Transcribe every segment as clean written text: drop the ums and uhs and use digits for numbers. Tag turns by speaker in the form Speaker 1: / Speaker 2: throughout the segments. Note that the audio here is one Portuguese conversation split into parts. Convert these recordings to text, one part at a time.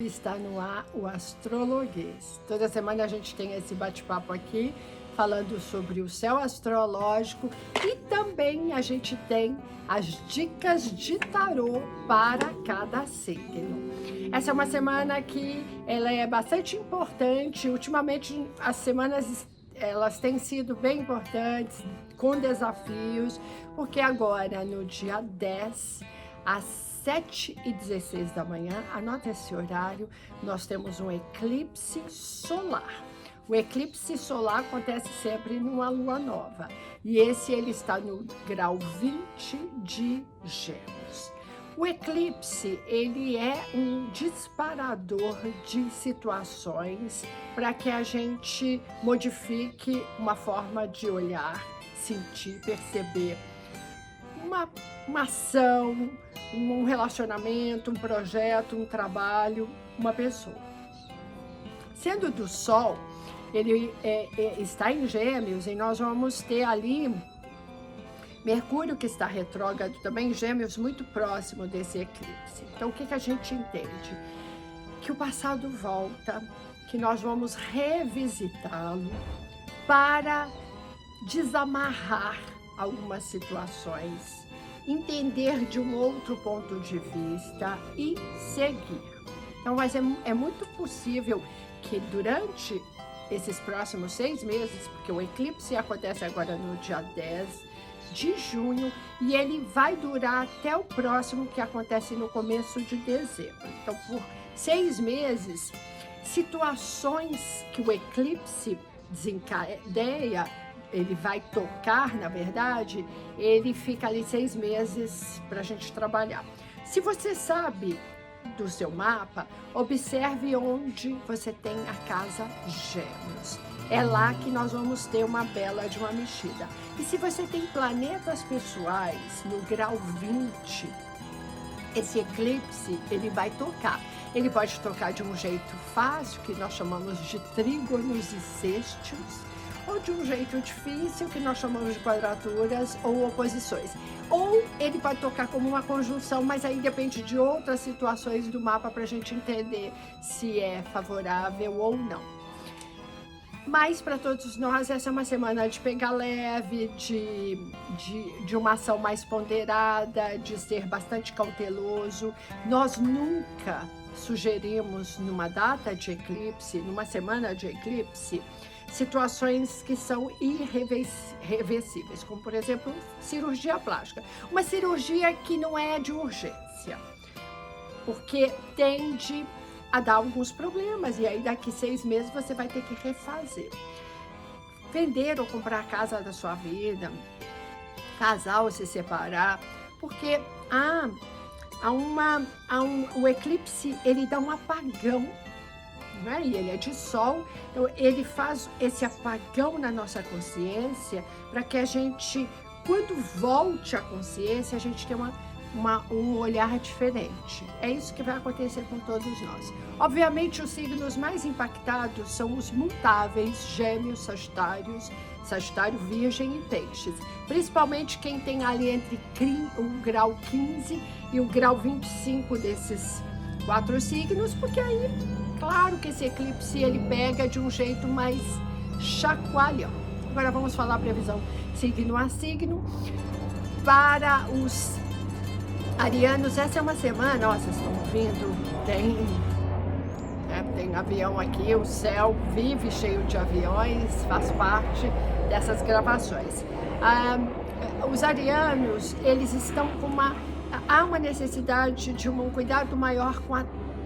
Speaker 1: Está no ar o Astrologuês. Toda semana a gente tem esse bate-papo aqui, falando sobre o céu astrológico e também a gente tem as dicas de tarô para cada signo. Essa é uma semana que ela é bastante importante. Ultimamente as semanas elas têm sido bem importantes, com desafios, porque agora no dia 10, às 7h16 da manhã, anota esse horário, nós temos um eclipse solar. O eclipse solar acontece sempre numa lua nova, e ele está no grau 20 de Gêmeos. O eclipse, ele é um disparador de situações para que a gente modifique uma forma de olhar, sentir, perceber uma ação, um relacionamento, um projeto, um trabalho, uma pessoa. Sendo do Sol, ele está em Gêmeos, e nós vamos ter ali Mercúrio, que está retrógrado também em Gêmeos, muito próximo desse eclipse. Então, o que a gente entende? Que o passado volta, que nós vamos revisitá-lo para desamarrar algumas situações, entender de um outro ponto de vista e seguir. Então, mas é muito possível que durante esses próximos 6 meses, porque o eclipse acontece agora no dia 10 de junho e ele vai durar até o próximo, que acontece no começo de dezembro. Então, por 6 meses, situações que o eclipse desencadeia, ele vai tocar, na verdade, ele fica ali 6 meses para a gente trabalhar. Se você sabe do seu mapa, observe onde você tem a casa Gêmeos. É lá que nós vamos ter uma bela de uma mexida. E se você tem planetas pessoais no grau 20, esse eclipse, ele vai tocar. Ele pode tocar de um jeito fácil, que nós chamamos de trígonos e sextios, ou de um jeito difícil, que nós chamamos de quadraturas ou oposições. Ou ele pode tocar como uma conjunção, mas aí depende de outras situações do mapa para a gente entender se é favorável ou não. Mas para todos nós, essa é uma semana de pegar leve, de uma ação mais ponderada, de ser bastante cauteloso. Nós nunca sugerimos, numa data de eclipse, numa semana de eclipse, situações que são irreversíveis, como por exemplo, cirurgia plástica. Uma cirurgia que não é de urgência, porque tende a dar alguns problemas, e aí daqui 6 meses você vai ter que refazer. Vender ou comprar a casa da sua vida, casar ou se separar, porque o eclipse, ele dá um apagão, né? E ele é de Sol, então ele faz esse apagão na nossa consciência para que a gente, quando volte à consciência, a gente tenha um olhar diferente. É isso que vai acontecer com todos nós. Obviamente, os signos mais impactados são os mutáveis, Gêmeos, Sagitário, Virgem e Peixes. Principalmente quem tem ali entre o grau 15 e o grau 25 desses 4 signos, porque aí, claro que esse eclipse ele pega de um jeito mais chacoalhão. Agora vamos falar a previsão signo a signo. Para os arianos, essa é uma semana, ó, vocês estão ouvindo, tem avião aqui, o céu vive cheio de aviões, faz parte dessas gravações. Os arianos, eles estão há uma necessidade de um cuidado maior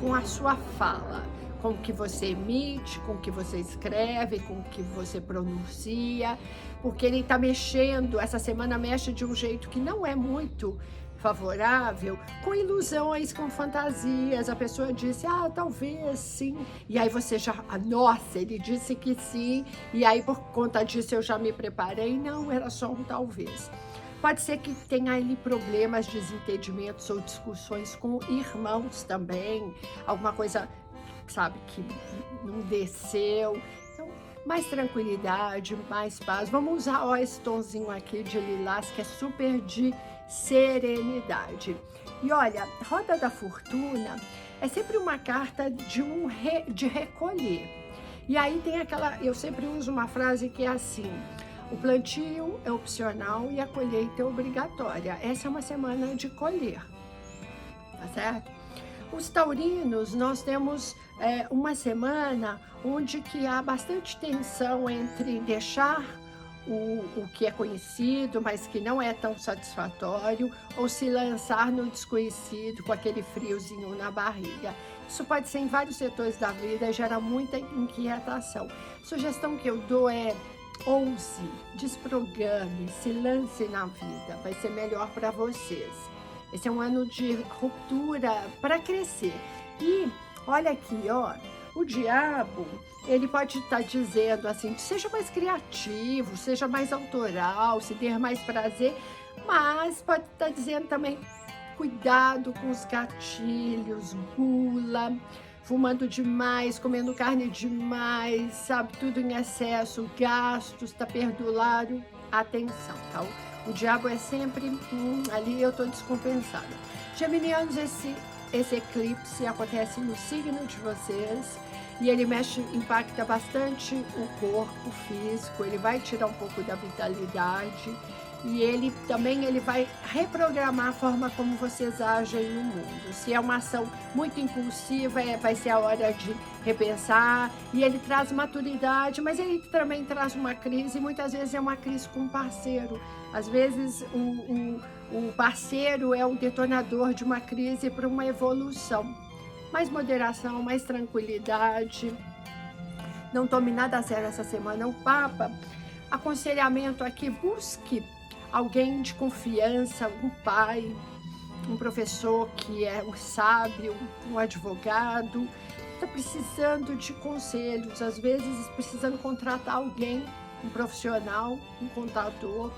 Speaker 1: com a sua fala, com o que você emite, com o que você escreve, com o que você pronuncia, porque ele está mexendo, essa semana mexe de um jeito que não é muito favorável, com ilusões, com fantasias. A pessoa disse, talvez sim, e aí você já, nossa, ele disse que sim, e aí por conta disso eu já me preparei. Não, era só um talvez. Pode ser que tenha ali problemas, desentendimentos ou discussões com irmãos também, alguma coisa, sabe, que não desceu. Então, mais tranquilidade, mais paz. Vamos usar esse tonzinho aqui de lilás, que é super de serenidade. E olha, roda da fortuna é sempre uma carta de recolher. E aí tem eu sempre uso uma frase que é assim: o plantio é opcional e a colheita é obrigatória. Essa é uma semana de colher, tá certo? Os taurinos, nós temos uma semana onde que há bastante tensão entre deixar o que é conhecido, mas que não é tão satisfatório, ou se lançar no desconhecido com aquele friozinho na barriga. Isso pode ser em vários setores da vida, gera muita inquietação. Sugestão que eu dou é: ouse, desprograme, se lance na vida, vai ser melhor para vocês. Esse é um ano de ruptura para crescer. E olha aqui, ó, o diabo, ele pode estar dizendo assim: seja mais criativo, seja mais autoral, se dê mais prazer, mas pode estar dizendo também: cuidado com os gatilhos, gula, fumando demais, comendo carne demais, sabe, tudo em excesso, gastos, tá perdulário, atenção, tá? O diabo é sempre ali eu tô descompensada. Geminianos, esse eclipse acontece no signo de vocês e ele impacta bastante o corpo físico, ele vai tirar um pouco da vitalidade e ele vai reprogramar a forma como vocês agem no mundo. Se é uma ação muito impulsiva, vai ser a hora de repensar, e ele traz maturidade, mas ele também traz uma crise, e muitas vezes é uma crise com um parceiro. Às vezes o parceiro é o detonador de uma crise para uma evolução. Mais moderação, mais tranquilidade. Não tome nada a sério essa semana. O Papa, aconselhamento aqui: busque alguém de confiança, um pai, um professor que é um sábio, um advogado. Está precisando de conselhos, às vezes precisando contratar alguém, um profissional, um contador,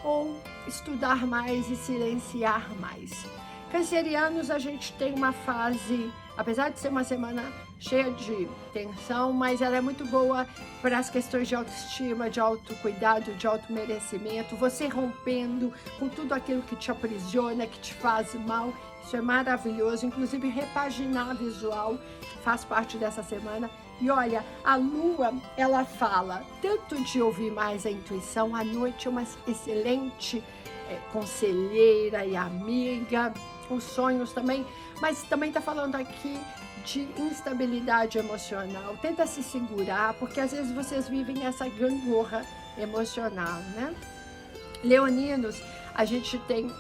Speaker 1: ou estudar mais e silenciar mais. Cancerianos, a gente tem uma fase, apesar de ser uma semana cheia de tensão, mas ela é muito boa para as questões de autoestima, de autocuidado, de automerecimento, você rompendo com tudo aquilo que te aprisiona, que te faz mal. Isso é maravilhoso, inclusive repaginar visual faz parte dessa semana. E olha, a lua, ela fala tanto de ouvir mais a intuição, à noite é uma excelente conselheira e amiga, os sonhos também, mas também está falando aqui de instabilidade emocional. Tenta se segurar, porque às vezes vocês vivem essa gangorra emocional, né? Leoninos, a gente tem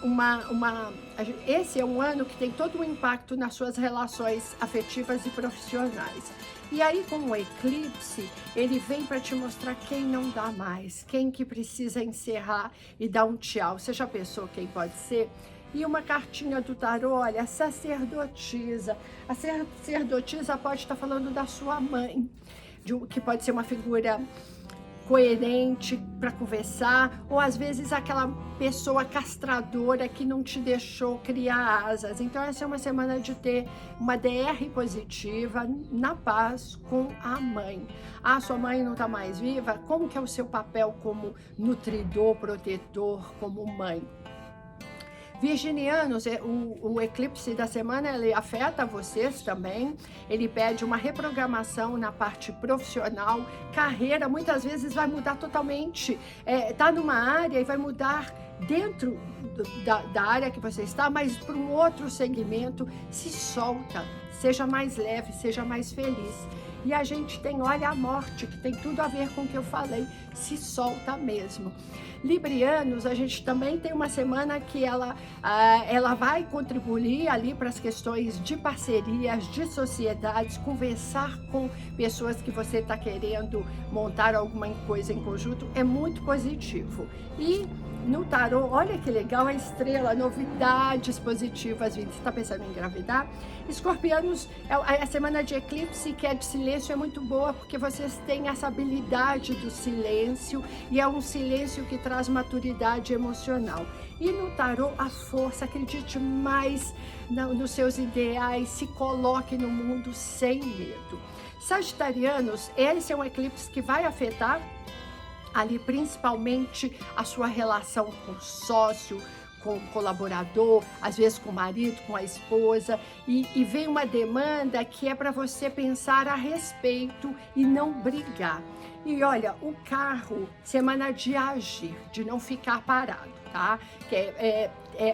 Speaker 1: esse é um ano que tem todo um impacto nas suas relações afetivas e profissionais. E aí, com o eclipse, ele vem para te mostrar quem não dá mais, quem que precisa encerrar e dar um tchau. Você já pensou quem pode ser? E uma cartinha do tarô, olha, sacerdotisa. A sacerdotisa pode estar falando da sua mãe, que pode ser uma figura coerente para conversar, ou às vezes aquela pessoa castradora que não te deixou criar asas. Então essa é uma semana de ter uma DR positiva, na paz com a mãe. Ah, sua mãe não está mais viva? Como que é o seu papel como nutridor, protetor, como mãe? Virginianos, o eclipse da semana, ele afeta vocês também, ele pede uma reprogramação na parte profissional, carreira, muitas vezes vai mudar totalmente, tá numa área e vai mudar dentro da área que você está, mas para um outro segmento. Se solta, seja mais leve, seja mais feliz. E a gente tem, olha, a morte, que tem tudo a ver com o que eu falei, se solta mesmo. Librianos, a gente também tem uma semana que ela vai contribuir ali para as questões de parcerias, de sociedades, conversar com pessoas que você está querendo montar alguma coisa em conjunto, é muito positivo. E no tarô, olha que legal, a estrela, novidades positivas vindo. Você está pensando em engravidar? Escorpianos, a semana de eclipse, que é de silêncio, é muito boa, porque vocês têm essa habilidade do silêncio, e é um silêncio que traz maturidade emocional. E no tarô, a força, acredite mais nos seus ideais, se coloque no mundo sem medo. Sagitarianos, esse é um eclipse que vai afetar ali principalmente a sua relação com o sócio, com o colaborador, às vezes com o marido, com a esposa, e vem uma demanda que é para você pensar a respeito e não brigar. E olha, o carro, semana de agir, de não ficar parado, tá? Que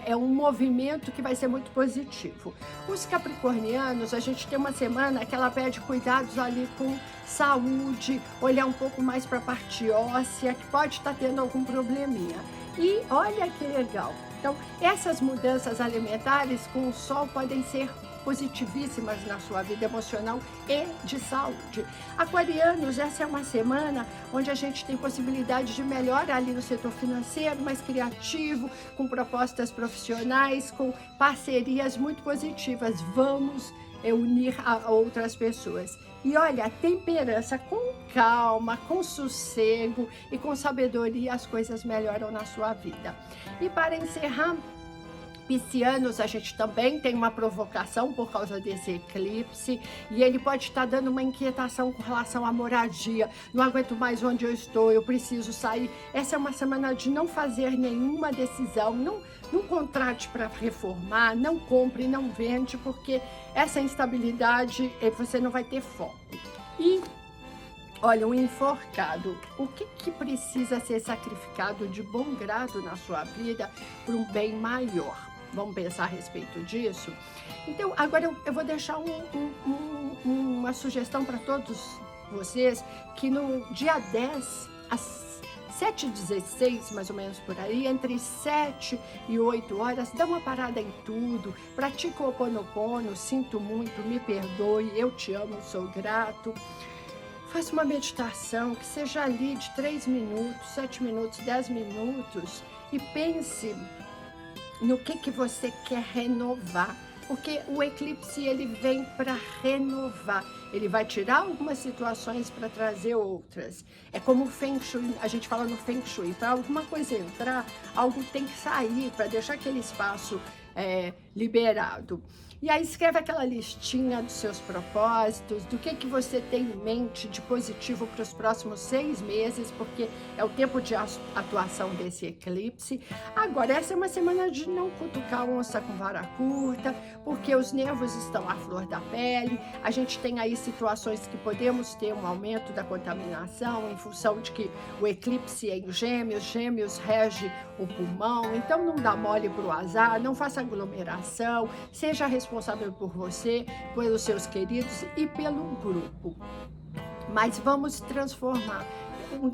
Speaker 1: é um movimento que vai ser muito positivo. Os capricornianos, a gente tem uma semana que ela pede cuidados ali com saúde, olhar um pouco mais para a parte óssea, que pode estar tendo algum probleminha. E olha que legal. Então, essas mudanças alimentares com o sol podem ser positivíssimas na sua vida emocional e de saúde. Aquarianos, essa é uma semana onde a gente tem possibilidade de melhora ali no setor financeiro, mais criativo, com propostas profissionais, com parcerias muito positivas. Vamos unir a outras pessoas. E olha, temperança, com calma, com sossego e com sabedoria, as coisas melhoram na sua vida. E para encerrar, Piscianos, a gente também tem uma provocação por causa desse eclipse, e ele pode estar dando uma inquietação com relação à moradia. Não aguento mais onde eu estou, eu preciso sair. Essa é uma semana de não fazer nenhuma decisão, não contrate para reformar, não compre, não vende, porque essa instabilidade você não vai ter foco. E olha, um enforcado, o que precisa ser sacrificado de bom grado na sua vida por um bem maior? Vamos pensar a respeito disso? Então, agora eu vou deixar uma sugestão para todos vocês, que no dia 10, às 7h16, mais ou menos por aí, entre 7 e 8 horas, dá uma parada em tudo, pratica o Ho'oponopono, sinto muito, me perdoe, eu te amo, sou grato. Faça uma meditação, que seja ali de 3 minutos, 7 minutos, 10 minutos, e pense no que você quer renovar, porque o eclipse ele vem para renovar, ele vai tirar algumas situações para trazer outras. É como o Feng Shui, a gente fala no Feng Shui, para alguma coisa entrar, algo tem que sair para deixar aquele espaço liberado. E aí escreve aquela listinha dos seus propósitos, do que você tem em mente de positivo para os próximos 6 meses, porque é o tempo de atuação desse eclipse. Agora, essa é uma semana de não cutucar a onça com vara curta, porque os nervos estão à flor da pele, a gente tem aí situações que podemos ter um aumento da contaminação em função de que o eclipse é em Gêmeos, Gêmeos rege o pulmão, então não dá mole para o azar, não faça aglomeração, seja responsável por você, pelos seus queridos e pelo grupo. Mas vamos transformar.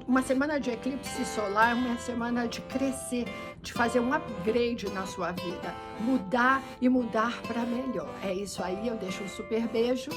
Speaker 1: Uma semana de eclipse solar é uma semana de crescer, de fazer um upgrade na sua vida, mudar e mudar para melhor. É isso aí, eu deixo um super beijo.